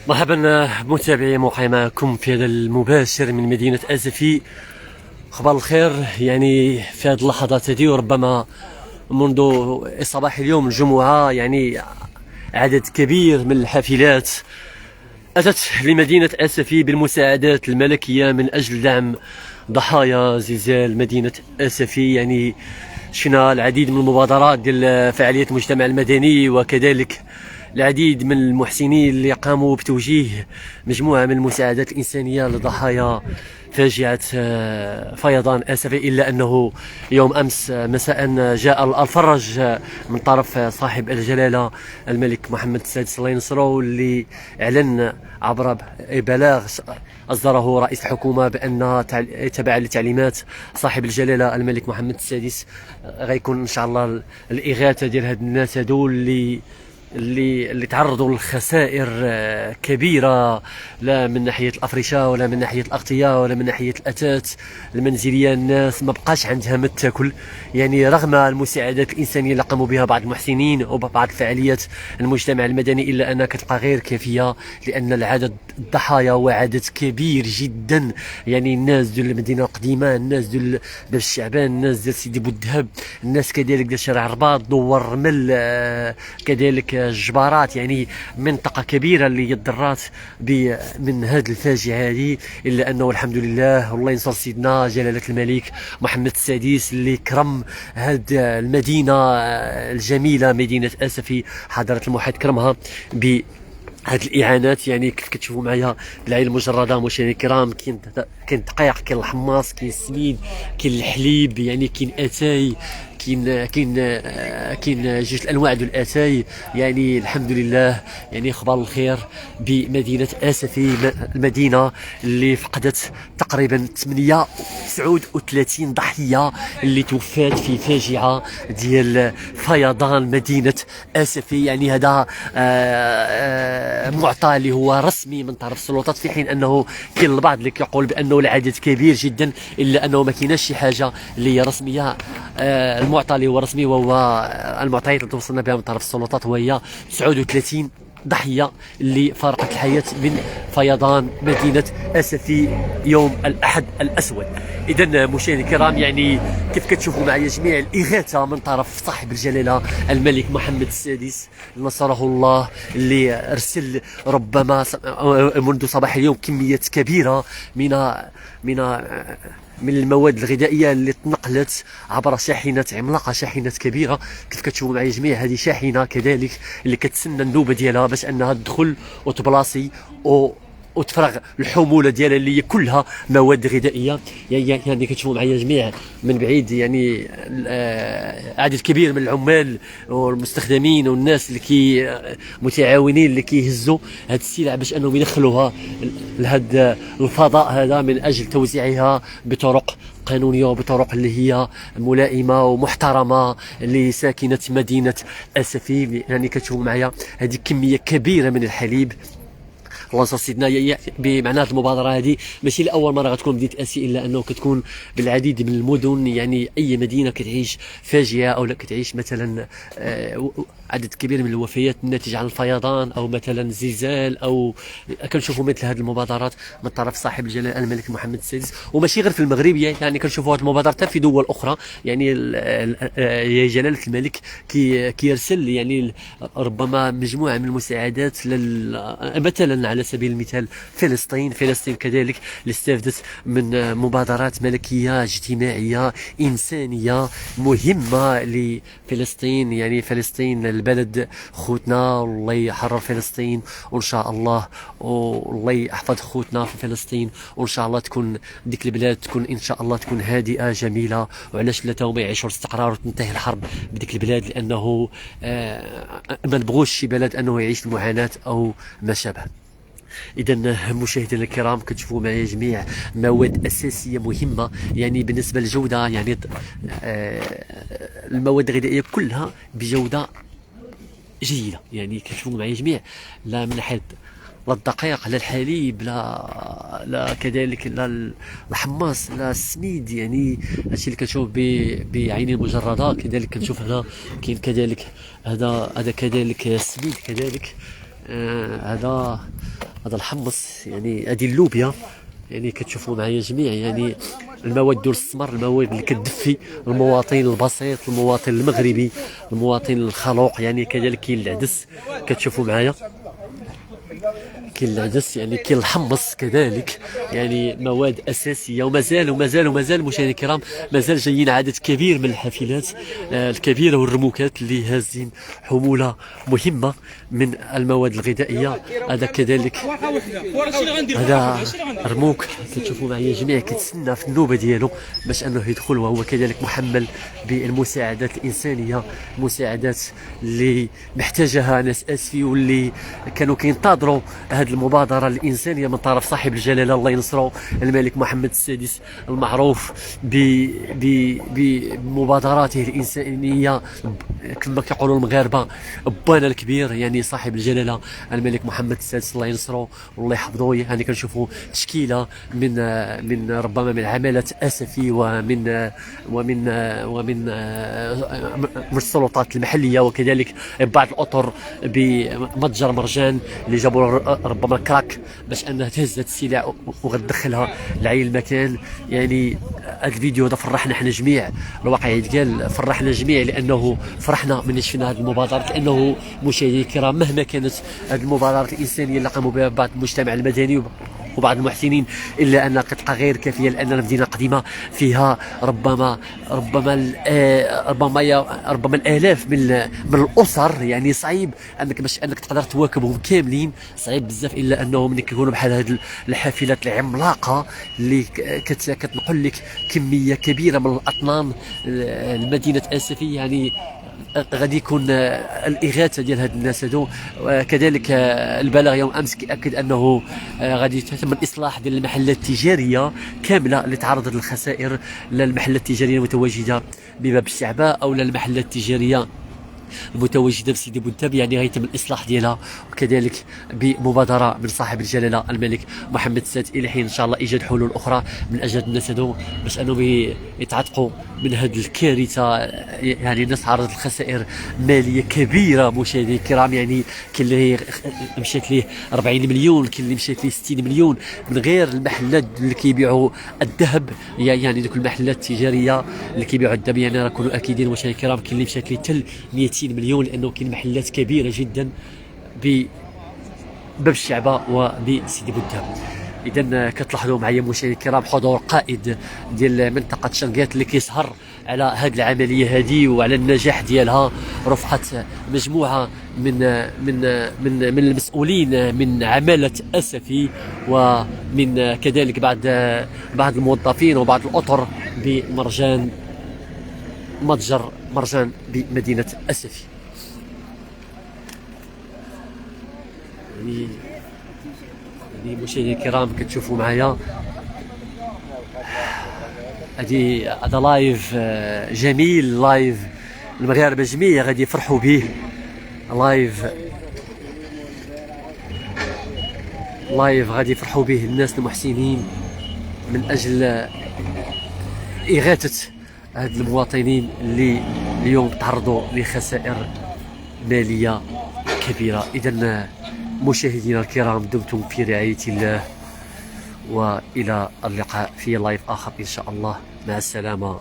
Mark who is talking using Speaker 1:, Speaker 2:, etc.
Speaker 1: مرحبا متابعي موقع معكم في هذا المباشر من مدينة أسفي. أخبار الخير يعني في هذه اللحظات هذه، وربما منذ صباح اليوم الجمعة يعني عدد كبير من الحافلات أتت لمدينة أسفي بالمساعدات الملكية من أجل دعم ضحايا زلزال مدينة أسفي. يعني شفنا العديد من المبادرات ديال فعالية المجتمع المدني، وكذلك العديد من المحسنين اللي قاموا بتوجيه مجموعة من المساعدات الإنسانية لضحايا فاجعة فيضان آسفي. إلا أنه يوم أمس مساء جاء الفرج من طرف صاحب الجلالة الملك محمد السادس الله ينصره، اللي أعلن عبر بلاغ أصدره رئيس الحكومة بأن تبعا لتعليمات صاحب الجلالة الملك محمد السادس غيكون إن شاء الله الإغاثة ديال هاد الناس هادو اللي تعرضوا لخسائر كبيره، لا من ناحيه الافرشه ولا من ناحيه الاغطيه ولا من ناحيه الاثاث المنزليه. الناس ما بقاش عندها ما تاكل، يعني رغم المساعدات الانسانيه اللي قاموا بها بعض المحسنين وبعض فعاليات المجتمع المدني، الا انها كتلقى غير كافيه، لان العدد الضحايا هو عدد كبير جدا. يعني الناس ديال المدينه القديمه، الناس ديال باب الشعبان، الناس ديال سيدي بوالذهب، الناس كذلك ديال شارع الرباط، دوار الرمل، كذلك الجبارات، يعني منطقة كبيرة اللي يضرات من هذه الفاجعة هذه. إلا أنه الحمد لله والله ينصر سيدنا جلالة الملك محمد السادس اللي كرم هذه المدينة الجميلة مدينة أسفي، حضرة الموحد كرمها ب هاد الاعانات. يعني كيف كتشوفوا معايا العين المجرده مشاهدينا الكرام، كاين الدقيق، كاين الحماص، كاين السميد، كاين الحليب، يعني كاين اتاي، كاين جوج الانواع ديال الاتاي. يعني الحمد لله، يعني اخبار الخير بمدينه اسفي، المدينه اللي فقدت تقريبا 38 ضحيه اللي توفات في فاجعه ديال فيضان مدينه اسفي. يعني هذا معطى اللي هو رسمي من طرف السلطات، في حين انه كاين البعض اللي كيقول بانه العدد كبير جدا، الا انه ما كايناش شي حاجه اللي هي رسميه. المعطى اللي هو رسمي وهو المعطيات اللي توصلنا بها من طرف السلطات، وهي 39 ضحيه اللي فارقت الحياه من فيضان مدينه اسفي يوم الاحد الاسود. اذا مشاهدينا الكرام، يعني كيف كتشوفوا معايا جميع الاغاثه من طرف صاحب الجلاله الملك محمد السادس نصره الله، اللي ارسل ربما منذ صباح اليوم كميات كبيره من من المواد الغذائيه اللي تنقلت عبر شاحنات عملاقه، شاحنات كبيره. كيف كتشوفوا معايا جميع هذه شاحنه كذلك اللي كتسنى النوبه ديالها باش انها تدخل وتبلاصي وتفرغ الحموله ديالها اللي هي كلها مواد غذائيه. يعني كتشوفوا معايا جميع من بعيد، يعني عدد كبير من العمال والمستخدمين والناس اللي متعاونين اللي كيهزوا هذه السلع باش انهم يدخلوها لهذا الفضاء هذا من اجل توزيعها بطرق قانونيه وبطرق اللي هي ملائمه ومحترمه لساكنه مدينه اسفي. يعني كتشوفوا معايا هذه كميه كبيره من الحليب. الله ينصر سيدنا. بمعنى المبادره هذه ماشي لاول مره غتكون مدينه اسي، الا انه كتكون بالعديد من المدن. يعني اي مدينه كتعيش فاجعه او لا كتعيش مثلا عدد كبير من الوفيات الناتجه عن الفيضان او مثلا زلزال، او كنشوفوا مثل هذه المبادرات من طرف صاحب الجلاله الملك محمد السادس. وماشي غير في المغرب، يعني كنشوفوا هذه المبادرات حتى في دول اخرى. يعني يا جلاله الملك كيرسل يعني ربما مجموعه من المساعدات مثلا على سبيل المثال فلسطين كذلك اللي استفدت من مبادرات ملكيه اجتماعيه انسانيه مهمه لفلسطين. يعني فلسطين البلد خوتنا، والله يحرر فلسطين وان شاء الله، والله يحفظ خوتنا في فلسطين، وان شاء الله تكون ديك البلاد تكون ان شاء الله تكون هادئه جميله، وعلاش لا هما يعيشوا الاستقرار وتنتهي الحرب بديك البلاد، لانه ما نبغوش شي بلد انه يعيش المعاناه او ما شابه. اذا مشاهدينا الكرام، كتشوفوا معايا جميع مواد اساسيه مهمه يعني بالنسبه للجوده. يعني المواد الغذائيه كلها بجوده جيده. يعني كتشوفوا معايا جميع، لا من ناحيه لا الدقيق لا الحليب لا كذلك لا الحماص لا السميد. يعني هادشي اللي كنشوف بعيني المجرده. كذلك كنشوف هنا كاين كذلك هذا كذلك السميد كذلك. هذا هذا الحمص يعني هذه اللوبيا، يعني كتشوفوا معايا جميع يعني المواد السمر، المواد اللي كتدفي المواطن البسيط، المواطن المغربي، المواطن الخلوق. يعني كذلك كاين العدس كتشوفوا معايا، كاين العدس يعني كاين الحمص كذلك، يعني مواد اساسيه. ومازال مشاهدينا الكرام مازال جايين عدد كبير من الحافلات الكبيره والرموكات اللي هازين حموله مهمه من المواد الغذائيه. هذا كذلك، هذا رموك كتشوفوا معايا جميع كيتسنى في النوبه ديالو باش انه يدخل، وهو كذلك محمل بالمساعدات الانسانيه، مساعدات اللي محتاجها ناس اسفي واللي كانوا كينتظروا هذه المبادره الانسانيه من طرف صاحب الجلاله الله ينصره الملك محمد السادس، المعروف بمبادراته الانسانيه كما كيقولوا المغاربه بانا الكبير. يعني صاحب الجلاله الملك محمد السادس الله ينصره والله يحفظه. يعني كنشوفوا تشكيله من ربما من عمالة اسفي ومن السلطات المحليه، وكذلك بعض الاطر بمتجر مرجان اللي جابوا ربما كراك باش انها تهزت السلع وغتدخلها لعين المكان. يعني هذا الفيديو هذا فرحنا احنا جميع، الواقع يتقال فرحنا جميع لانه فرحنا من شفنا هذه المبادرات، لانه مشاهدينا الكرام مهما كانت هذه المبادرات الانسانيه اللي قاموا بها بعض المجتمع المدني وبعض المحسنين الا انها قطعه غير كافيه، لان المدينه قديمه فيها ربما الالاف من الاسر. يعني صعيب باش انك تقدر تواكبهم كاملين، صعيب بزاف، الا انهم ملي كيكونوا بحال هذه الحافلات العملاقه اللي كتنقل لك كميه كبيره من الاطنان المدينه اسفي. يعني غادي يكون الاغاثه ديال هاد الناس هادو. كذلك البلاغ يوم امس كيأكد انه غادي يتم الاصلاح ديال المحلات التجاريه كامله اللي تعرضت للخسائر، لا المحلات التجاريه المتواجده بباب الشعباء او لا المحلات التجاريه المتواجده بسيدي بوتاب، يعني غيتم الاصلاح ديالها. وكذلك بمبادره من صاحب الجلاله الملك محمد السادس الى حين ان شاء الله ايجاد حلول اخرى من اجل الناس هذو باش انهم يتعتقوا من هذه الكارثه. يعني الناس عرضت لخسائر ماليه كبيره مشاهدينا الكرام، يعني كاين اللي مشات ليه 40 مليون، كاين اللي مشات ليه 60 مليون، من غير المحلات اللي كيبيعوا الذهب، يعني دوك المحلات التجاريه اللي كيبيعوا الذهب. يعني راكم اكيدين مشاهدينا الكرام كاين اللي مشات ليه حتى 200 مليون، لانه كاين محلات كبيره جدا بباب الشعبه وبسيدي بوتاب. اذا كتلاحظوا معايا مشاهدينا الكرام حضور قائد ديال منطقه شنقات اللي كيسهر على هذه العمليه هذه وعلى النجاح ديالها، رفقه مجموعه من المسؤولين من عماله اسفي، ومن كذلك بعض الموظفين وبعض الاطر بمرجان متجر مرجان بمدينه اسفي. يعني مشاهدينا الكرام كتشوفوا معايا هذا لايف جميل، لايف المغاربه جميع غادي يفرحوا به، لايف غادي يفرحوا به الناس المحسنين من اجل اغاثه هاد المواطنين اللي اليوم تعرضوا لخسائر ماليه كبيره. اذا مشاهدينا الكرام دمتم في رعايه الله، والى اللقاء في لايف اخر ان شاء الله. مع السلامه.